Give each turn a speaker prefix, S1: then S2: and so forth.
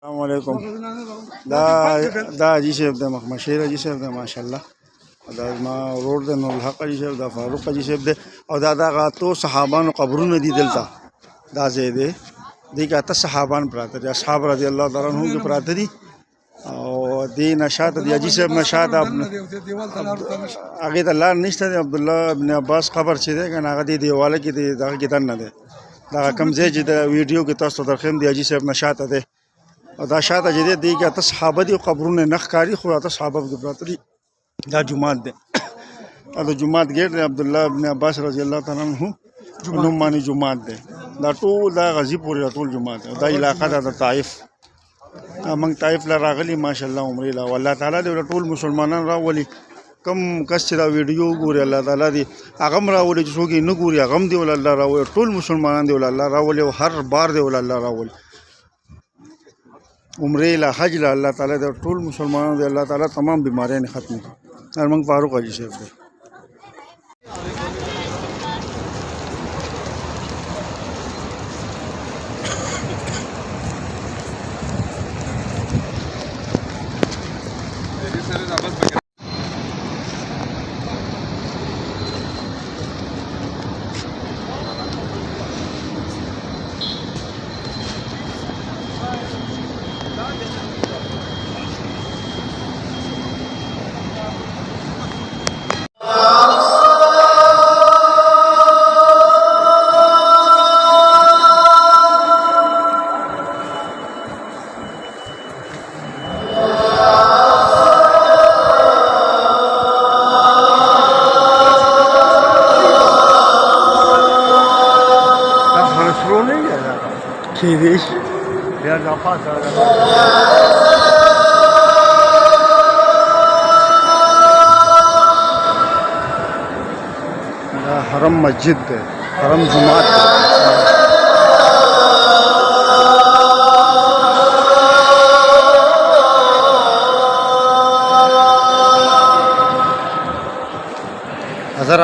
S1: السلام علیکم. دا حاجي صاحب د مخمشیر حاجي صاحب د ماشاءالله دا ما ورور د نور الحق حاجي صاحب د فاروق حاجي صاحب د او دا دغه تو صحابانو قبرونه دي دلته دا ځای دی دې کې اته صحابان پراته دي اصحاب رضی الله تعالی عنهم کې پراته دي او دې نشاط د حاجي صاحب نشاط هغه د لار نشته د عبد الله ابن عباس خبر چې دی کنه هغه دې دیواله کې دغه کې دنه دی دا کم ځای چې د ویډیو کې تاسو درخم دی حاجي صاحب نشاط دی او دا شاته چې دی کې اته صحابه دي قبرونه نخ کاری خو اته صحابه کې پراته دي دا جمعات دی دا جمعات ګټ عبد الله ابن عباس رضی الله تعالی عنہ نوم باندې جمعات دی دا ټول دا غزي پورې ټول جمعات دا علاقه د طائف موږ طائف لا راغلي ماشاءالله عمره لا والله تعالی دې ټول مسلمانان راولي کم کس چې دا ویډیو ګوري الله تعالی دې هغه راولي چې څوک نه ګوري هغه دې ول الله راولي ټول مسلمانان دې ول الله راولي او هر بار دې ول الله راولي عمره لا حج لا الله تعالی د ټول مسلمانانو د الله تعالی تمام بیماریاں ختم کړي موږ فاروق حاجي صاحب دی کیدیش بیا دا پاسه دا حرم مسجد دی حرم جماعت دی حضر